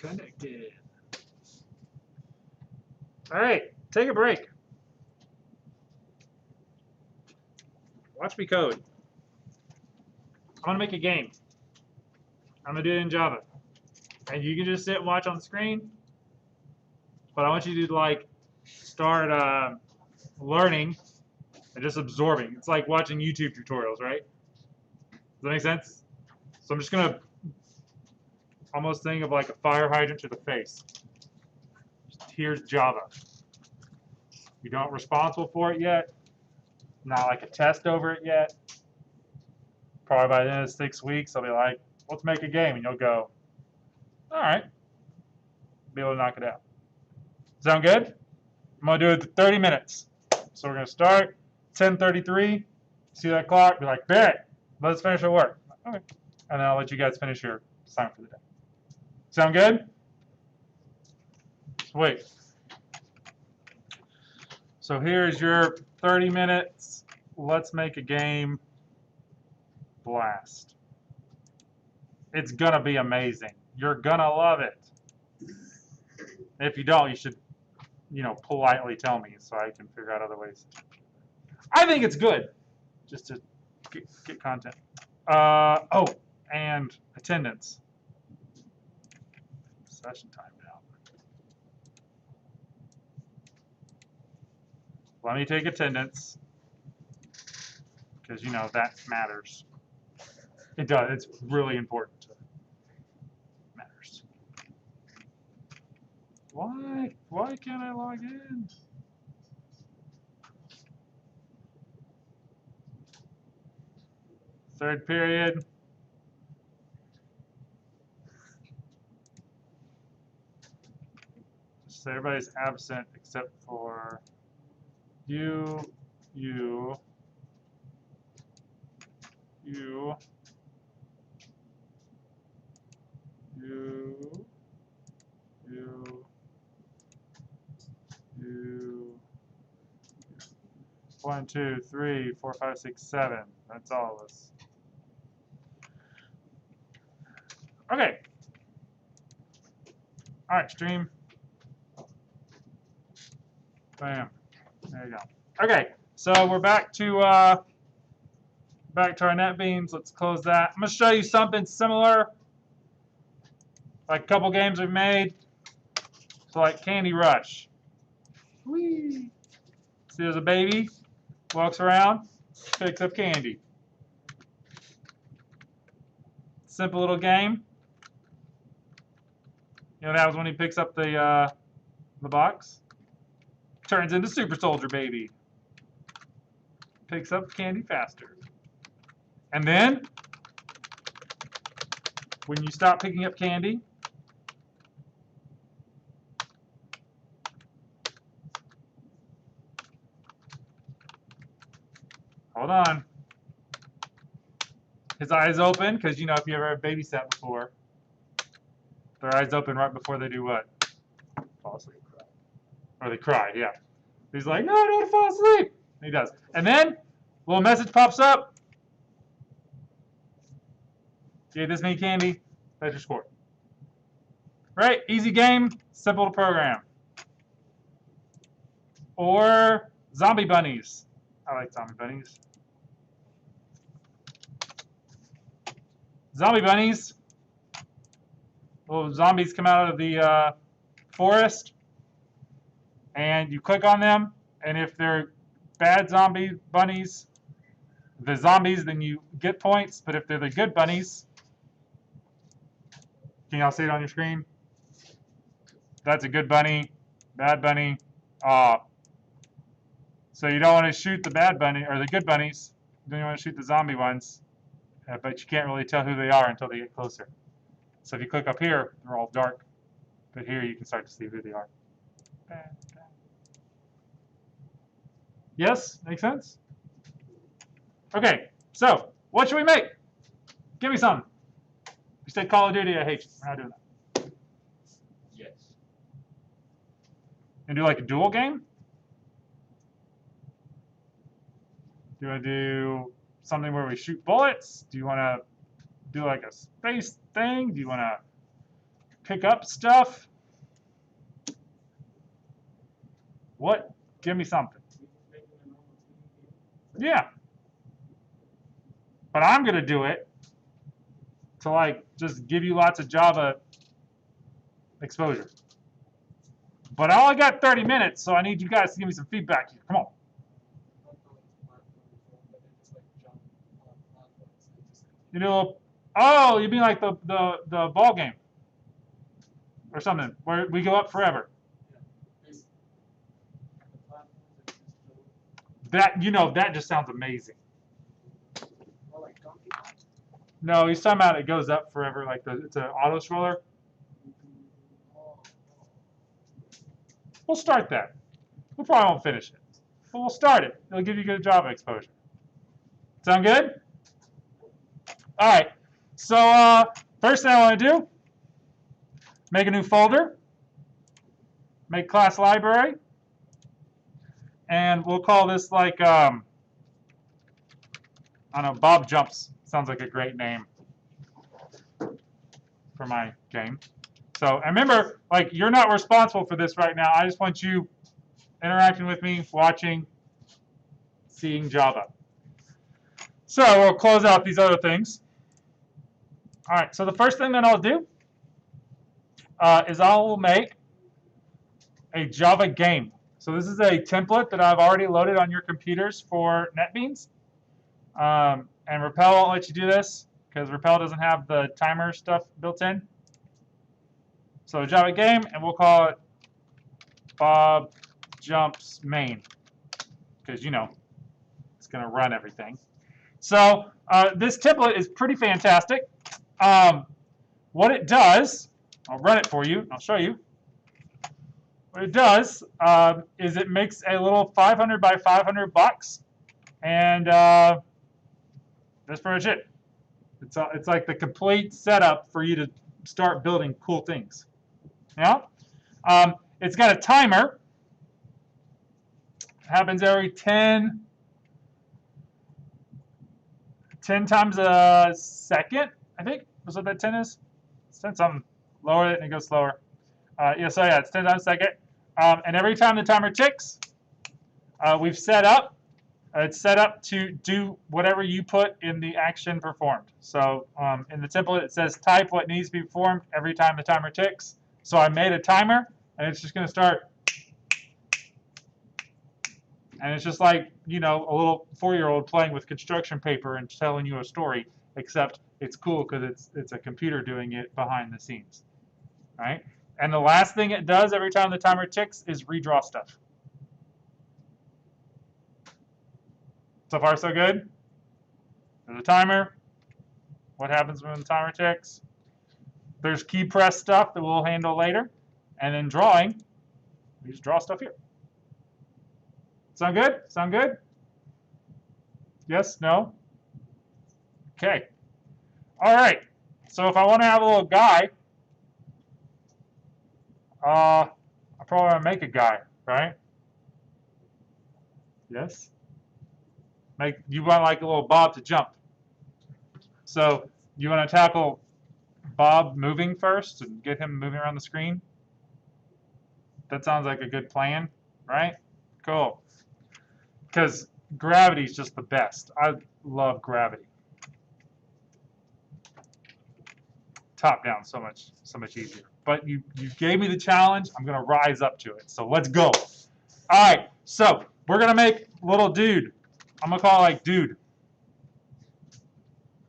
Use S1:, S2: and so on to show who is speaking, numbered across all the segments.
S1: Connected. All right, take a break. Watch me code. I'm gonna make a game. I'm gonna do it in Java, and you can just sit and watch on the screen. But I want you to like start learning and just absorbing. It's like watching YouTube tutorials, right? Does that make sense? So I'm just gonna almost think of like a fire hydrant to the face. Here's Java. You don't responsible for it yet. Not like a test over it yet. Probably by the end of 6 weeks, I'll be like, let's make a game. And you'll go, all right. Be able to knock it out. Sound good? I'm going to do it for 30 minutes. So we're going to start 10:33. See that clock? Be like, bet. Let's finish our work. Okay. And then I'll let you guys finish your assignment for the day. Sound good? Sweet. So here's your 30 minutes. Let's make a game blast. It's going to be amazing. You're going to love it. If you don't, you should, politely tell me so I can figure out other ways. I think it's good just to get content. Oh, and attendance. Session time now. Let me take attendance because that matters. It does. It's really important. Matters. Why can't I log in? Third period. So everybody's absent except for you, you, 1, 2, 3, 4, 5, 6, 7. That's all of us. Okay. All right, stream. Bam. There you go. Okay, so we're back to our NetBeans. Let's close that. I'm gonna show you something similar, like a couple games we've made. So like Candy Rush. Whee! See, there's a baby, walks around, picks up candy. Simple little game. You know what happens when he picks up the box? Turns into Super Soldier Baby. Picks up candy faster. And then, when you stop picking up candy, hold on. His eyes open, because if you ever babysat before, their eyes open right before they do what? Fall asleep. Or they cry, yeah. He's like, no, I don't want to fall asleep. And he does. And then, a little message pops up. Gave this many candy, that's your score. Right? Easy game, simple to program. Or zombie bunnies. I like zombie bunnies. Zombie bunnies. Little zombies come out of the forest. And you click on them. And if they're bad zombie bunnies, the zombies, then you get points. But if they're the good bunnies, can y'all see it on your screen? That's a good bunny, bad bunny. So you don't want to shoot the bad bunny or the good bunnies. Then you want to shoot the zombie ones. But you can't really tell who they are until they get closer. So if you click up here, they're all dark. But here you can start to see who they are. Yes? Make sense? Okay, so what should we make? Give me some. You said Call of Duty, I hate you. We're not doing that.
S2: Yes.
S1: And do like a duel game? Do you want to do something where we shoot bullets? Do you want to do like a space thing? Do you want to pick up stuff. What? Give me something. Yeah. But I'm going to do it to like just give you lots of Java exposure. But I only got 30 minutes, so I need you guys to give me some feedback here. Come on. You know, oh, you mean like the ball game or something where we go up forever? That, you know, that just sounds amazing. No, he's talking about it goes up forever, like it's an auto scroller. We'll start that. We probably won't finish it, but we'll start it. It'll give you good Java exposure. Sound good? All right. So first thing I want to do, make a new folder, make class library, and we'll call this like I don't know, Bob Jumps. Sounds like a great name for my game. So, and remember, like, you're not responsible for this right now. I just want you interacting with me, watching, seeing Java. So we'll close out these other things. All right, so the first thing that I'll do is I will make a Java game. So this is a template that I've already loaded on your computers for NetBeans. And Rappel won't let you do this because Rappel doesn't have the timer stuff built in. So a Java game, and we'll call it Bob Jumps Main because, you know, it's going to run everything. So this template is pretty fantastic. What it does, I'll run it for you. I'll show you. What it does is it makes a little 500 by 500 box, and that's pretty much it. It's like the complete setup for you to start building cool things. Yeah. It's got a timer. It happens every 10 times a second, I think. That's what that 10 is. It's 10 something. Lower it and it goes slower. Yeah, so yeah, it's 10 times a second. And every time the timer ticks, we've set up. It's set up to do whatever you put in the action performed. So in the template, it says type what needs to be performed every time the timer ticks. So I made a timer, and it's just going to start. And it's just like, you know, a little 4-year-old playing with construction paper and telling you a story, except it's cool because it's a computer doing it behind the scenes. Right? And the last thing it does every time the timer ticks is redraw stuff. So far, so good? There's a timer. What happens when the timer ticks? There's key press stuff that we'll handle later. And then drawing, we just draw stuff here. Sound good? Sound good? Yes? No? Okay. All right. So if I want to have a little guy, I probably want to make a guy, right? Yes? You want like a little Bob to jump. So you want to tackle Bob moving first and get him moving around the screen? That sounds like a good plan, right? Cool. Because gravity is just the best. I love gravity. Top down, so much easier. But you gave me the challenge. I'm going to rise up to it. So let's go. All right. So we're going to make little dude. I'm going to call it like dude.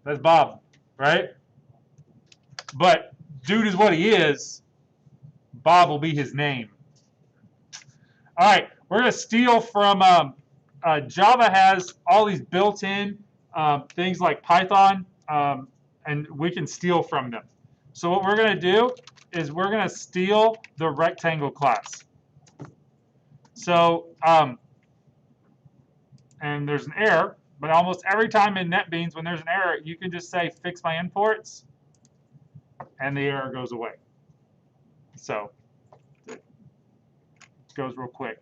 S1: That's Bob, right? But dude is what he is. Bob will be his name. All right. We're going to steal from Java has all these built-in things like Python, and we can steal from them. So what we're going to do is we're going to steal the rectangle class. So, and there's an error, but almost every time in NetBeans when there's an error, you can just say fix my imports, and the error goes away. So it goes real quick.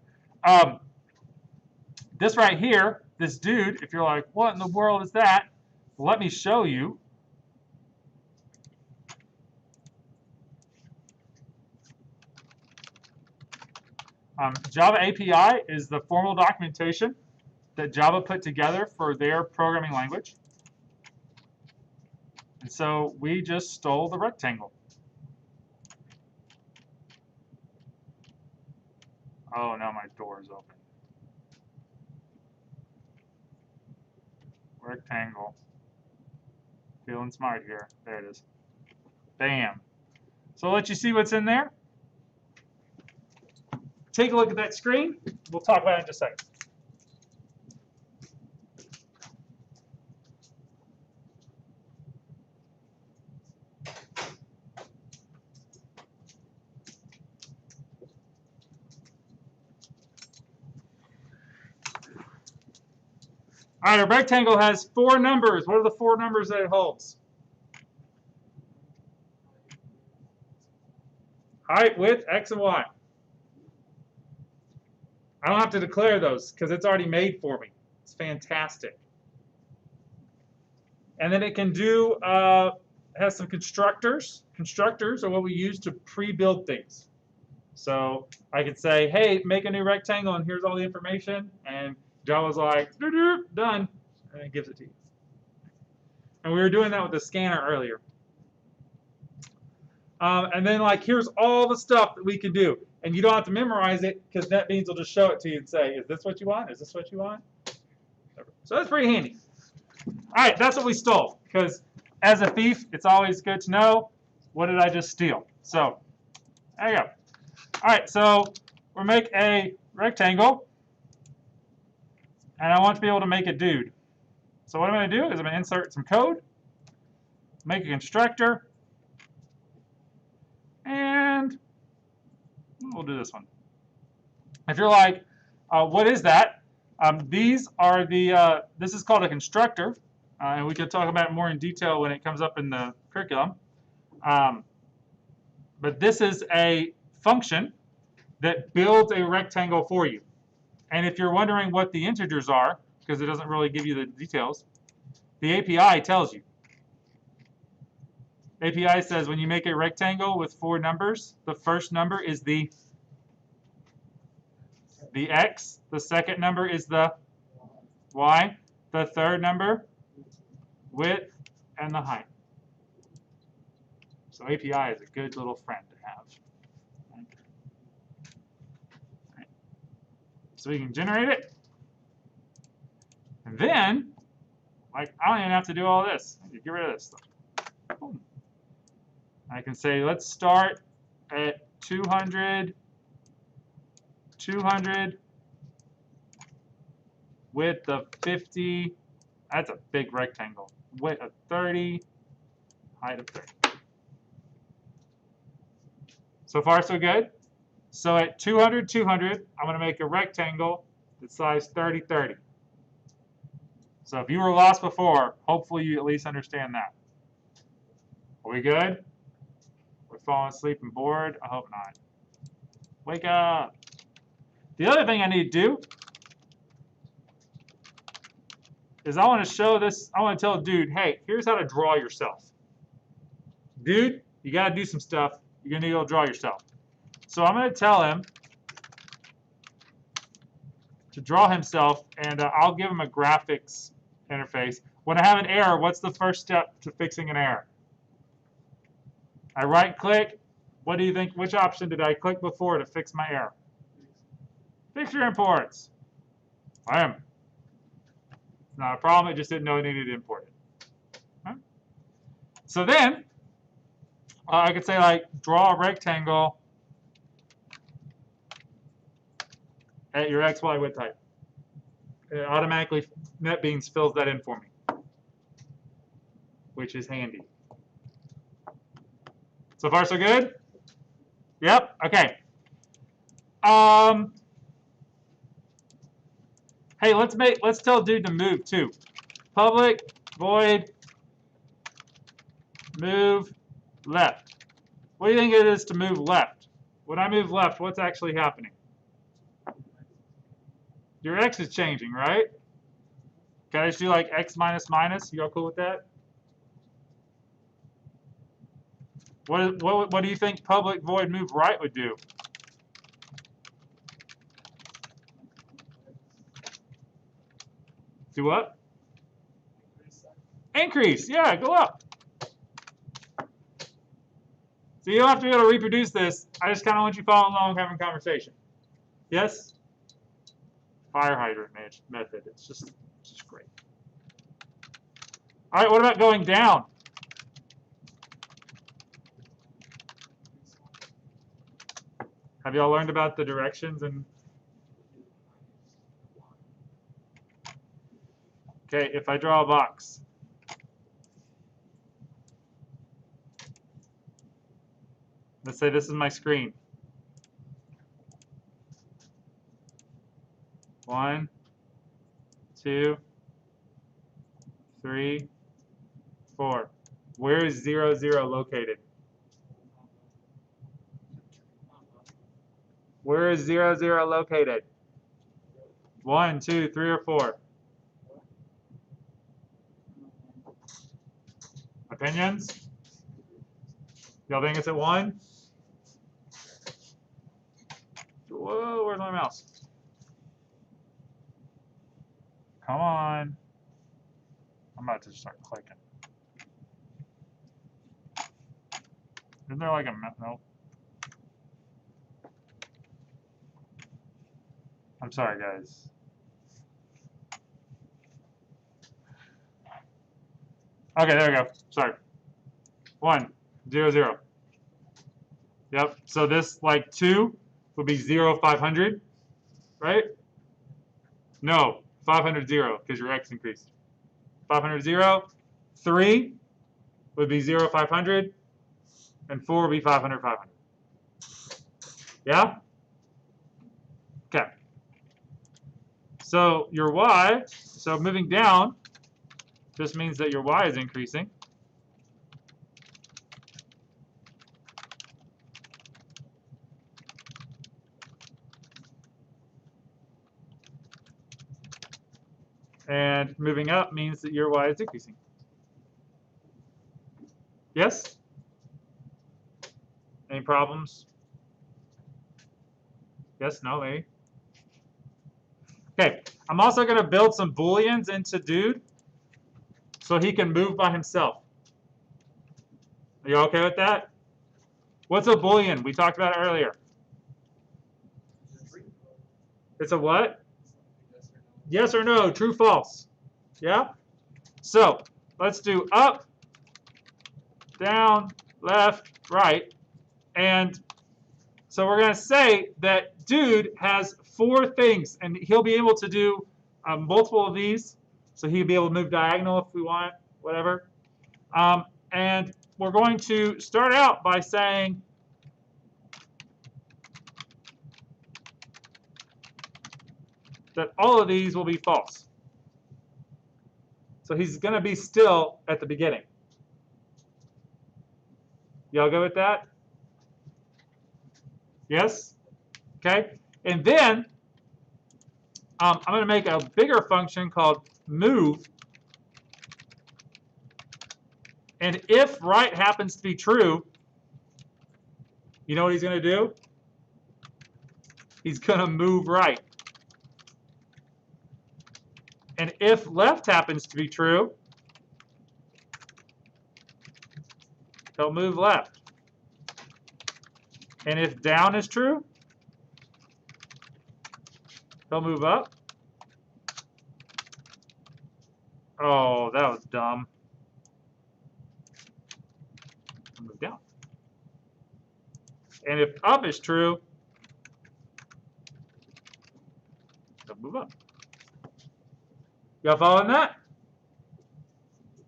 S1: This right here, this dude, if you're like, what in the world is that? Let me show you. Java API is the formal documentation that Java put together for their programming language. And so we just stole the rectangle. Oh, now my door is open. Rectangle. Feeling smart here. There it is. Bam. So I'll let you see what's in there. Take a look at that screen. We'll talk about it in just a second. All right, a rectangle has 4 numbers. What are the 4 numbers that it holds? Height, width, x, and y. I don't have to declare those because it's already made for me. It's fantastic. And then it can do, has some constructors. Constructors are what we use to pre-build things. So I could say, hey, make a new rectangle, and here's all the information. And Java's like, done, and it gives it to you. And we were doing that with the scanner earlier. And then like, here's all the stuff that we can do. And you don't have to memorize it because NetBeans will just show it to you and say, is this what you want? Is this what you want? So that's pretty handy. All right, that's what we stole. Because as a thief, it's always good to know, what did I just steal? So there you go. All right, so we'll make a rectangle. And I want to be able to make a dude. So what I'm going to do is I'm going to insert some code, make a constructor, and we'll do this one. If you're like, what is that? These are the, this is called a constructor, and we can talk about it more in detail when it comes up in the curriculum. But this is a function that builds a rectangle for you. And if you're wondering what the integers are, because it doesn't really give you the details, the API tells you. API says when you make a rectangle with 4 numbers, the first number is the x, the second number is the y, the third number, width, and the height. So API is a good little friend to have. Right. So we can generate it. And then, like, I don't even have to do all this. I can get rid of this stuff. Boom. I can say, let's start at 200, 200, width of 50. That's a big rectangle. Width of 30, height of 30. So far, so good. So at 200, 200, I'm going to make a rectangle that's size 30, 30. So if you were lost before, hopefully you at least understand that. Are we good? We're falling asleep and bored? I hope not. Wake up. The other thing I need to do is I want to show this. I want to tell dude, hey, here's how to draw yourself. Dude, you got to do some stuff. You're going to go draw yourself. So I'm going to tell him to draw himself, and I'll give him a graphics interface. When I have an error, what's the first step to fixing an error? I right-click. What do you think? Which option did I click before to fix my error? Fix your imports. Bam. It's not a problem. I just didn't know I needed to import it. Okay. So then, I could say, like, draw a rectangle at your x, y, width height. It automatically, NetBeans fills that in for me, which is handy. So far, so good? Yep, okay. Hey, let's tell dude to move too. Public void move left. What do you think it is to move left? When I move left, what's actually happening? Your x is changing, right? Can I just do like x minus minus? You all cool with that? What do you think public void move right would do? Do what? Increase. Yeah, go up. So you don't have to be able to reproduce this. I just kind of want you following along, having a conversation. Yes? Fire hydrant method. It's just great. All right, what about going down? Have y'all learned about the directions? And okay, if I draw a box. Let's say this is my screen. 1, 2, 3, 4. Where is 0, 0 located? Where is 0, 0 located? 1, 2, 3, or 4? Opinions? Y'all think it's at 1? Whoa, where's my mouse? Come on. I'm about to start clicking. Isn't there like a no? I'm sorry, guys. Okay, there we go. Sorry. 1, 0, 0. Yep. So this like 2 would be 0, 500, right? No, 500, 0, because your x increased. 500, 0. 3 would be 0, 500, and 4 would be 500, 500. Yeah? Okay. So your y, so moving down, just means that your y is increasing. And moving up means that your y is decreasing. Yes? Any problems? Yes, no, maybe? Okay, I'm also going to build some booleans into dude so he can move by himself. Are you okay with that? What's a boolean? We talked about it earlier. It's a what? Yes or no, true, false. Yeah? So let's do up, down, left, right. And so we're going to say that dude has 4 things, and he'll be able to do multiple of these. So he'll be able to move diagonal if we want, whatever. And we're going to start out by saying that all of these will be false. So he's going to be still at the beginning. Y'all go with that? Yes? Okay. And then I'm going to make a bigger function called move. And if right happens to be true, you know what he's going to do? He's going to move right. And if left happens to be true, he'll move left. And if down is true, he'll move up. Oh, that was dumb. He'll move down. And if up is true, he'll move up. Y'all following that?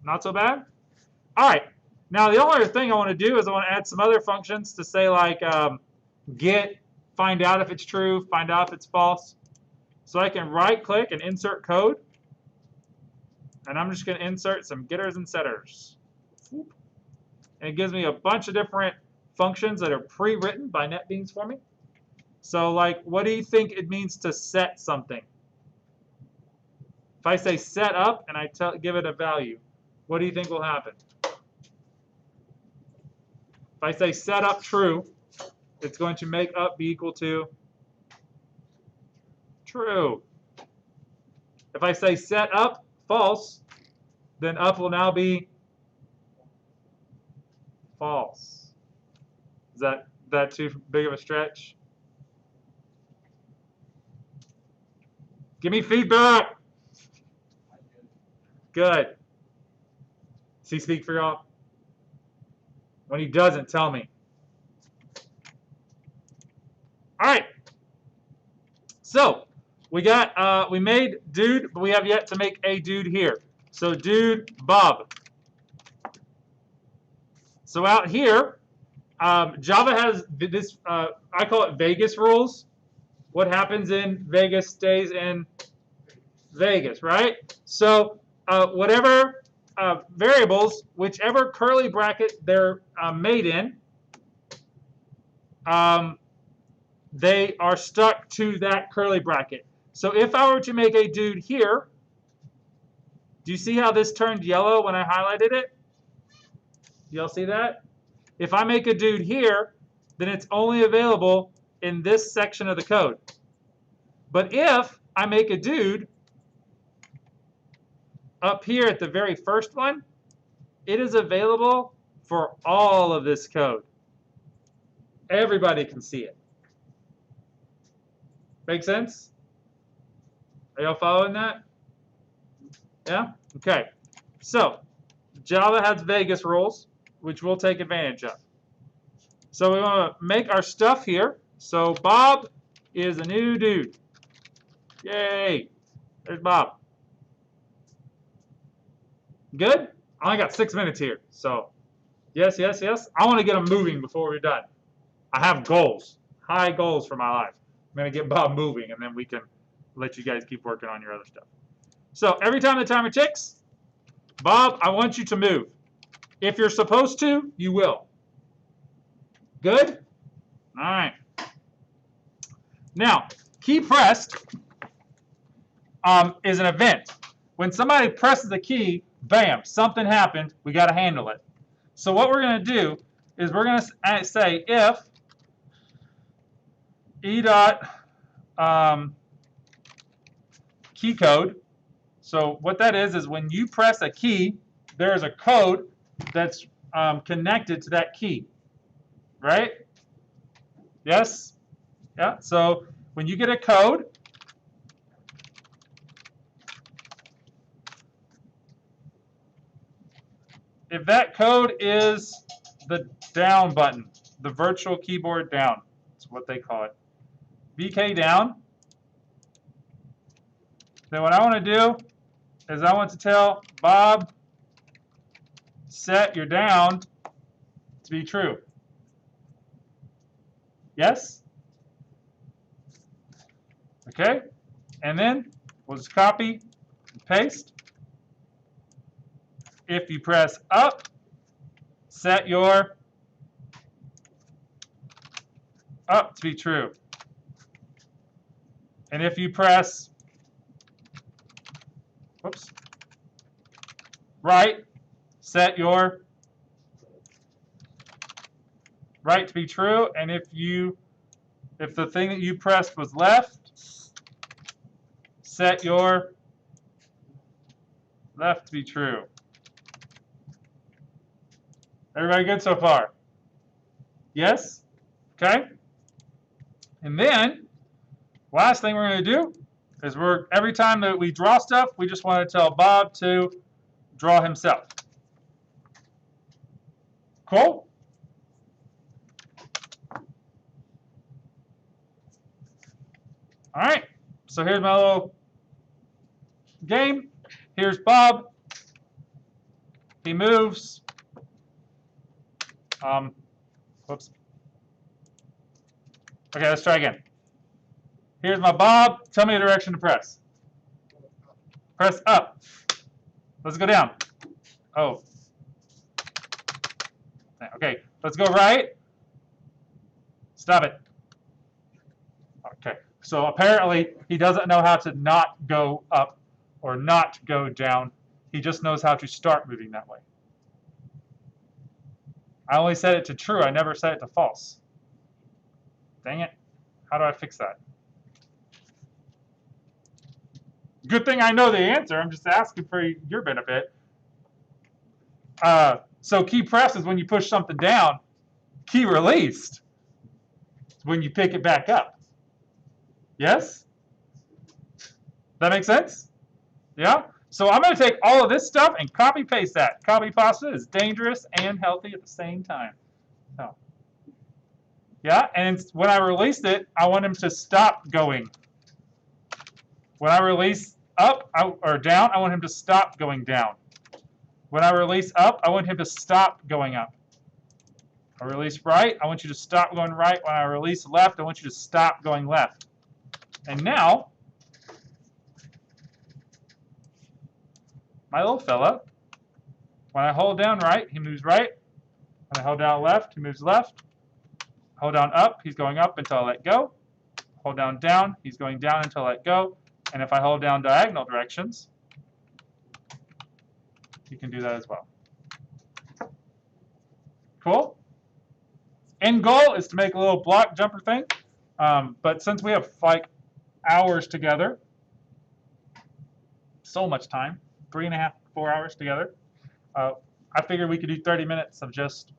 S1: Not so bad? All right. Now, the only other thing I want to do is I want to add some other functions to say like get, find out if it's true, find out if it's false. So I can right-click and insert code. And I'm just going to insert some getters and setters. And it gives me a bunch of different functions that are pre-written by NetBeans for me. So like, what do you think it means to set something? If I say set up and I give it a value, what do you think will happen? If I say set up true, it's going to make up be equal to true. If I say set up false, then up will now be false. Is that too big of a stretch? Give me feedback. Good. Does he speak for y'all? When he doesn't, tell me. All right. So we made dude, but we have yet to make a dude here. So dude Bob. So out here, Java has this. I call it Vegas rules. What happens in Vegas stays in Vegas, right? So whatever variables, whichever curly bracket they're made in, they are stuck to that curly bracket. So if I were to make a dude here, do you see how this turned yellow when I highlighted it? Y'all see that? If I make a dude here, then it's only available in this section of the code. But if I make a dude up here at the very first one, it is available for all of this code. Everybody can see it. Make sense? Are y'all following that? Yeah? Okay. So, Java has Vegas rules, which we'll take advantage of. So we want to make our stuff here. So Bob is a new dude. Yay. There's Bob. Good? I only got 6 minutes here. So yes, yes, yes. I want to get them moving before we're done. I have goals. High goals for my life. I'm going to get Bob moving, and then we can let you guys keep working on your other stuff. So every time the timer ticks, Bob, I want you to move. If you're supposed to, you will. Good? All right. Now, key pressed is an event. When somebody presses a key, bam, something happened. We got to handle it. So what we're going to do is we're going to say if e dot key code. So what that is when you press a key, there is a code that's connected to that key, right? Yes? Yeah. So when you get a code, if that code is the down button, the virtual keyboard down, that's what they call it, VK down, then what I want to do is I want to tell Bob, set your down to be true. Yes? Okay? And then we'll just copy and paste. If you press up, set your up to be true. And if you press right, set your right to be true. And if the thing that you pressed was left, set your left to be true. Everybody good so far? Yes? Okay? And then, last thing we're going to do is every time that we draw stuff, we just want to tell Bob to draw himself. Cool? All right. So here's my little game. Here's Bob. He moves. Whoops. Okay, let's try again. Here's my Bob. Tell me the direction to press. Press up. Let's go down. Oh. Okay, let's go right. Stop it. Okay, so apparently he doesn't know how to not go up or not go down. He just knows how to start moving that way. I only set it to true. I never set it to false. Dang it. How do I fix that? Good thing I know the answer. I'm just asking for your benefit. So key press is when you push something down. Key released is when you pick it back up. Yes? That makes sense? Yeah? So I'm going to take all of this stuff and copy paste that. Copy pasta is dangerous and healthy at the same time. So, yeah, and when I released it, I want him to stop going. When I release up or down, I want him to stop going down. When I release up, I want him to stop going up. I release right, I want you to stop going right. When I release left, I want you to stop going left. And now, my little fella, when I hold down right, he moves right. When I hold down left, he moves left. Hold down up, he's going up until I let go. Hold down down, he's going down until I let go. And if I hold down diagonal directions, you can do that as well. Cool? End goal is to make a little block jumper thing. But since we have like hours together, so much time, 3.5, 4 hours together, I figured we could do 30 minutes of just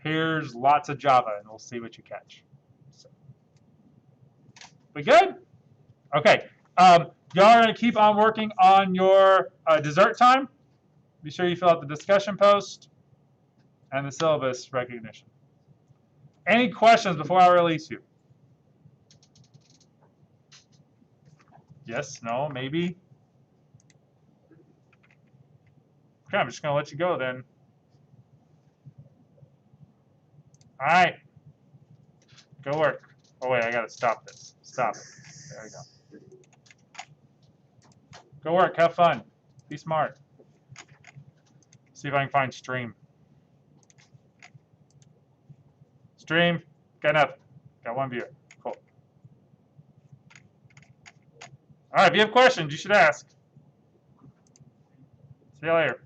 S1: here's lots of Java and we'll see what you catch. So, we good? Okay. Y'all are going to keep on working on your dessert time. Be sure you fill out the discussion post and the syllabus recognition. Any questions before I release you? Yes, no, maybe? Okay, I'm just going to let you go then. All right. Go work. Oh, wait, I got to stop this. Stop it. There we go. Go work. Have fun. Be smart. See if I can find stream. Stream. Got enough. Got one viewer. Cool. All right, if you have questions, you should ask. See you later.